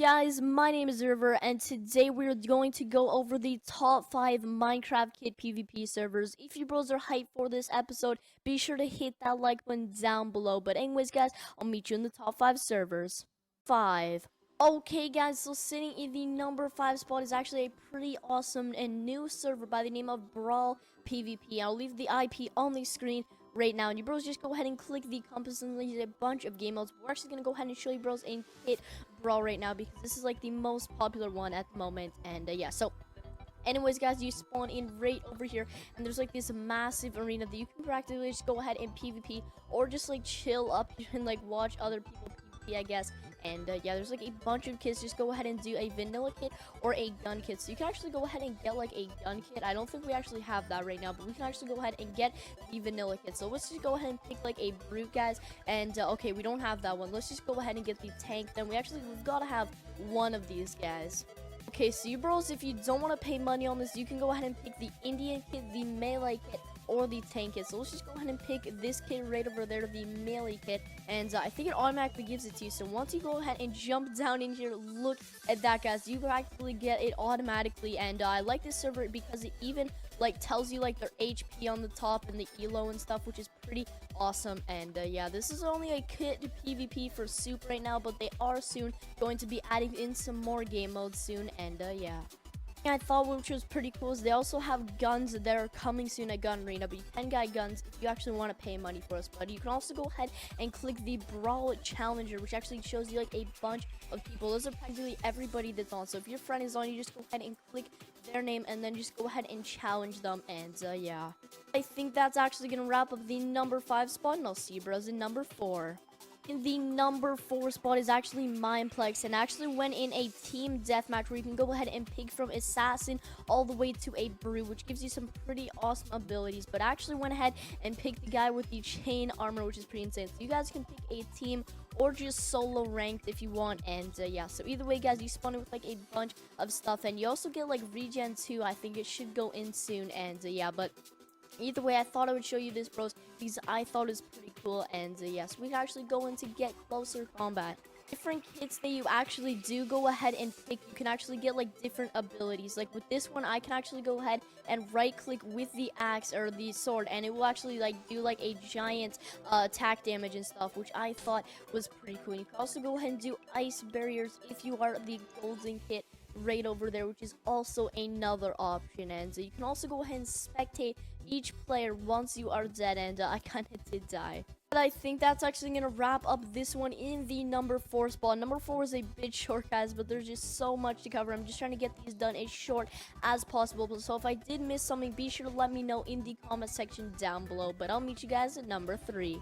guys, my name is River, and today we're going to go over the top 5 Minecraft Kid PvP servers. If you bros are hyped for this episode, be sure to hit that like button down below. But anyways guys, I'll meet you in the top 5 servers. 5. Okay guys, so sitting in the number 5 spot is actually a pretty awesome and new server by the name of Brawl PvP. I'll leave the IP on the screen right now, and you bros just go ahead and click the compass and there's a bunch of game modes. We're actually gonna go ahead and show you bros a kit brawl right now because this is like the most popular one at the moment. And yeah, so anyways guys, you spawn in right over here and there's like this massive arena that you can practically just go ahead and PvP or just like chill up and like watch other people PvP, I guess. And yeah, there's like a bunch of kits. Just go ahead and do a vanilla kit or a gun kit. So you can actually go ahead and get like a gun kit. I don't think we actually have that right now, but we can actually go ahead and get the vanilla kit. So let's just go ahead and pick like a brute, guys. And okay, we don't have that one. Let's just go ahead and get the tank. Then we've got to have one of these guys. Okay, so you bros, if you don't want to pay money on this, you can go ahead and pick the Indian kit, the melee kit, or the tank kit. So let's just go ahead and pick this kit right over there, the melee kit, and I think it automatically gives it to you. So once you go ahead and jump down in here, look at that, guys, you practically get it automatically. And I like this server because it even like tells you like their HP on the top and the elo and stuff, which is pretty awesome. And yeah, this is only a kit to PvP for soup right now, but they are soon going to be adding in some more game modes soon. And yeah, I thought which was pretty cool is they also have guns that are coming soon at Gun Arena, but you can get guns if you actually want to pay money for us. But you can also go ahead and click the Brawl Challenger, which actually shows you like a bunch of people. Those are practically everybody that's on. So if your friend is on, you just go ahead and click their name and then just go ahead and challenge them. And yeah, I think that's actually gonna wrap up the number 5 spot, and I'll see you bros in number 4. In the number 4 spot is actually Mineplex, and actually went in a team deathmatch where you can go ahead and pick from assassin all the way to a brute, which gives you some pretty awesome abilities. But I actually went ahead and picked the guy with the chain armor, which is pretty insane. So you guys can pick a team or just solo ranked if you want. And yeah, so either way guys, you spawn in with like a bunch of stuff, and you also get like regen too. I think it should go in soon. And yeah, but either way, I thought I would show you this, bros, because I thought it was pretty cool. And yes, we can actually go in to get closer combat. Different kits that you actually do go ahead and pick, you can actually get like different abilities. Like with this one, I can actually go ahead and right click with the axe or the sword, and it will actually like do like a giant attack damage and stuff, which I thought was pretty cool. You can also go ahead and do ice barriers if you are the golden kit right over there, which is also another option. And you can also go ahead and spectate each player once you are dead, and I kind of did die. But I think that's actually going to wrap up this one in the number 4 spot. Number 4 is a bit short, guys, but there's just so much to cover. I'm just trying to get these done as short as possible. So if I did miss something, be sure to let me know in the comment section down below. But I'll meet you guys at number 3.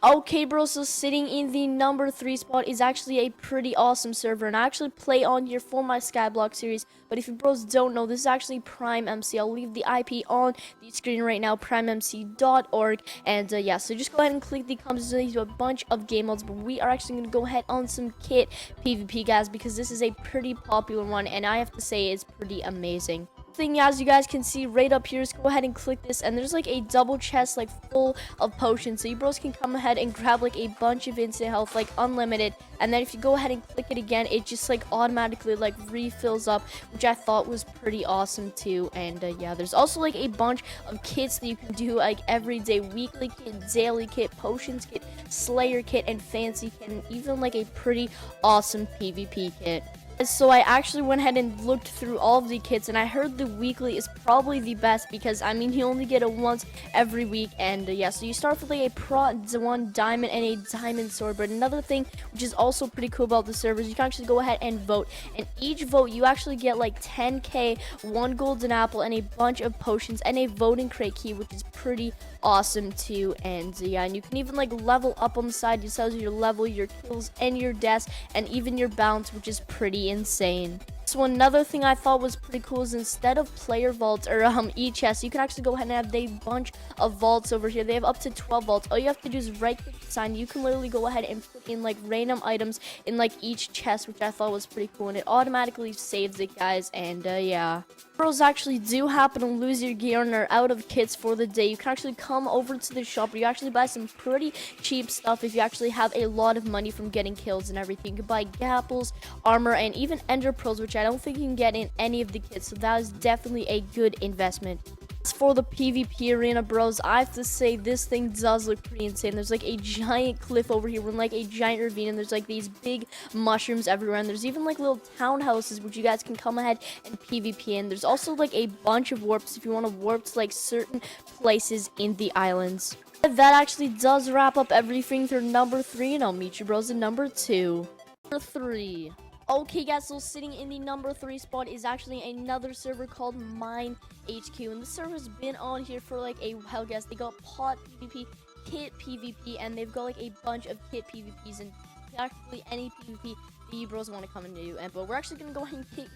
Okay, bro, so sitting in the number 3 spot is actually a pretty awesome server, and I actually play on here for my Skyblock series. But if you bros don't know, this is actually Prime MC. I'll leave the IP on the screen right now, primemc.org. And yeah, so just go ahead and click the comments to a bunch of game modes. But we are actually going to go ahead on some kit PvP, guys, because this is a pretty popular one, and I have to say it's pretty amazing. Thing, as you guys can see right up here, just go ahead and click this, and there's like a double chest like full of potions, so you bros can come ahead and grab like a bunch of instant health, like unlimited. And then if you go ahead and click it again, it just like automatically like refills up, which I thought was pretty awesome too. And yeah, there's also like a bunch of kits that you can do, like everyday, weekly kit, daily kit, potions kit, slayer kit, and fancy kit, and even like a pretty awesome PvP kit. So I actually went ahead and looked through all of the kits, and I heard the weekly is probably the best because, I mean, you only get it once every week. And yeah, so you start with like a Pro 1 diamond and a diamond sword. But another thing which is also pretty cool about the servers, you can actually go ahead and vote, and each vote you actually get like 10k, 1 golden apple, and a bunch of potions, and a voting crate key, which is pretty awesome too. And yeah, and you can even like level up on the side. It tells you your level, your kills, and your deaths, and even your balance, which is pretty insane. So another thing I thought was pretty cool is instead of player vaults or e-chests, you can actually go ahead and have a bunch of vaults over here. They have up to 12 vaults. All you have to do is right click the sign. You can literally go ahead and put in like random items in like each chest, which I thought was pretty cool, and it automatically saves it, guys. And yeah. Bros actually do happen to lose your gear and are out of kits for the day, you can actually come over to the shop where you actually buy some pretty cheap stuff if you actually have a lot of money from getting kills and everything. You can buy gapples, armor, and even ender pearls, which I don't think you can get in any of the kits, so that is definitely a good investment. As for the PvP arena, bros, I have to say this thing does look pretty insane. There's like a giant cliff over here with like a giant ravine, and there's like these big mushrooms everywhere, and there's even like little townhouses which you guys can come ahead and PvP in. There's also like a bunch of warps if you want to warp to like certain places in the islands. That actually does wrap up everything for number 3, and I'll meet you bros in number 2. Number 3. Okay guys, so sitting in the number 3 spot is actually another server called Mine HQ, and the server's been on here for like a while, guys. They got pot PvP, kit PvP, and they've got like a bunch of kit PvPs and actually any PvP that you bros want to come and do. But we're actually gonna go ahead and kick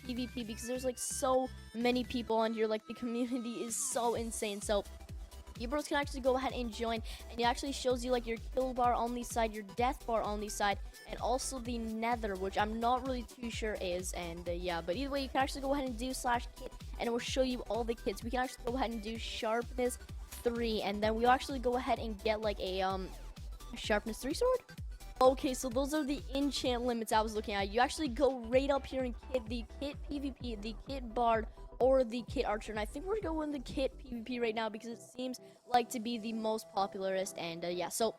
PvP because there's like so many people on here. Like the community is so insane. So you bros can actually go ahead and join, and it actually shows you like your kill bar on the side, your death bar on the side, and also the nether, which I'm not really too sure is. And yeah, but either way, you can actually go ahead and do /kit, and it will show you all the kits. We can actually go ahead and do sharpness 3, and then we'll actually go ahead and get like a sharpness 3 sword. Okay, so those are the enchant limits I was looking at. You actually go right up here and kit the kit PvP, the kit bard, or the kit archer, and I think we're going the kit PvP right now because it seems like to be the most popularist. And yeah, so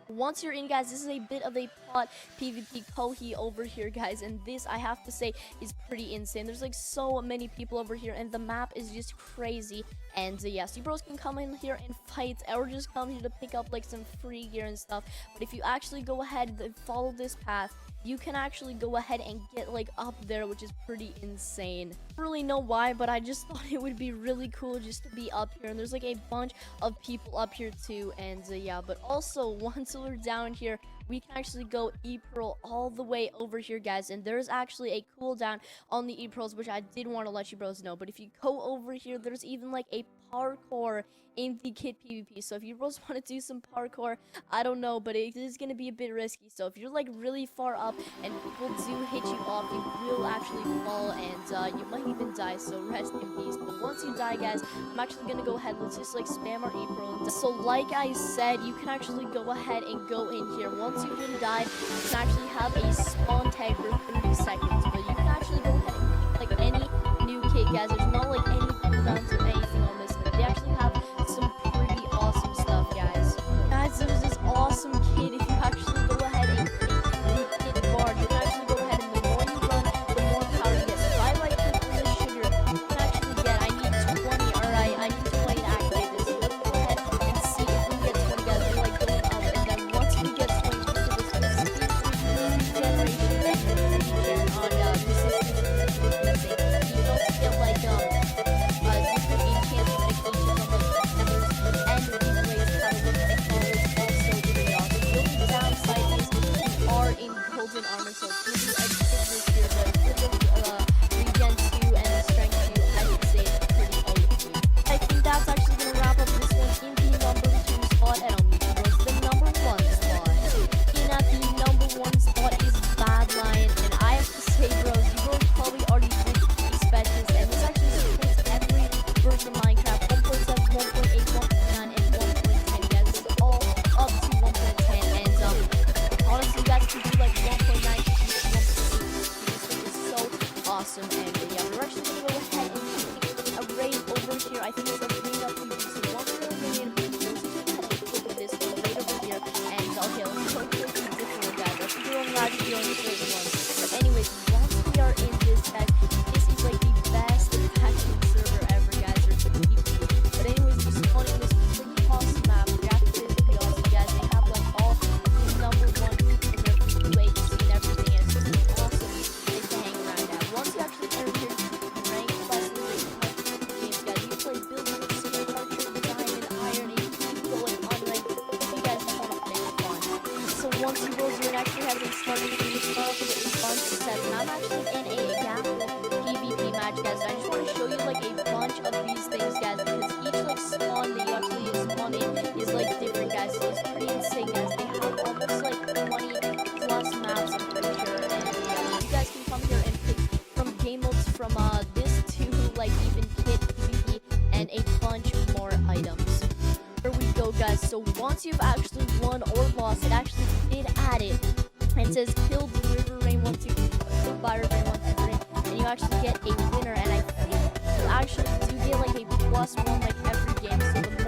once you're in, guys, this is a bit of a pot PvP kohi over here, guys, and this, I have to say, is pretty insane. There's like so many people over here, and the map is just crazy. And yeah, so you bros can come in here and fight, or just come here to pick up like some free gear and stuff. But if you actually go ahead and follow this path, you can actually go ahead and get like up there, which is pretty insane. I don't really know why, but I just thought it would be really cool just to be up here, and there's like a bunch of people up here too. And yeah, but also once we're down here, we can actually go E-Pearl all the way over here, guys, and there's actually a cooldown on the E-Pearls, which I did want to let you bros know. But if you go over here, there's even like a parkour in the kit PvP, so if you bros want to do some parkour, I don't know, but it is going to be a bit risky. So if you're like really far up and people do hit you off, you will actually fall, and you might even die, so rest in peace. But once you die, guys, I'm actually going to go ahead, let's just like spam our E-Pearl. So like I said, you can actually go ahead and go in here. Once you've been died, you can actually have a spawn tag for 30 seconds, but you can actually go ahead and pick like any new kit, guys. There's not like any cooldowns or anything on this thing. They actually have some pretty awesome stuff, guys. Guys, there's this awesome kit. If you actually go ahead and pick the kit bar, you can actually go ahead, and the more you run, the more power you get. So if I like click on the sugar, you can actually get, I need 20, alright, I need 20 to activate this. So let's go ahead and see if we can get 20, guys. We're like going up, and then once we get 20, this is regeneration and regen on this is insane. You can also get like different enchants and medications on like feathers and replays kind of look technology also really awesome. The only downside is you are in golden armor, so it's really a good risk here, but with the regen 2 and strength 2, I would say it's pretty OP. I think that's actually going to wrap up this one in the number 2 spot, and I'll meet you boys the number 1 spot. In at the number 1 spot is Bad Lion, and I have to say, bros, you both probably already did expect this, and this actually supports every version of Minecraft: 1.7, 1.8, 1.9, and 1.10, guys. It's all up to 1.10, and honestly, you guys can do like 1.9 to 1.8. This thing is so awesome, and yeah, we're actually gonna go ahead and take a raid over here. I think it's a green up PvP, so once we're in, let's go ahead and click this one right over here, and okay, let's go click the different one, guys. Let's do a large video on this great one. But anyways, once we are in this, guys, this is like the best action server ever, guys, or PvP. But anyways, we're spawning this pretty awesome map. The graphics is pretty awesome, guys. They have like all the number 1 in their UHC and everything, and it's just an awesome place to hang around at. Once you actually enter here, rank plus games, guys, you play building, super archer, diamond, iron, and you keep going on like if you guys just want to play for fun. So once you go through and actually have it started, you can start off with a bunch of sets. And I'm actually in a gamble PvP match, guys. And I just want to show you like a bunch of these things, guys, because each like spawn that you actually spawn in is like different, guys. So it's pretty insane, guys. They have almost like 20 plus maps, I'm pretty sure. And yeah, you guys can come here and pick from game modes from this to like even kit PvP and a bunch more items. Here we go, guys. So once you've actually won or lost, it actually did add it. And it says killed River Rain 123, killed by River Rain 123, and you actually get a winner. And I think you actually do get like a +1 like every game. So the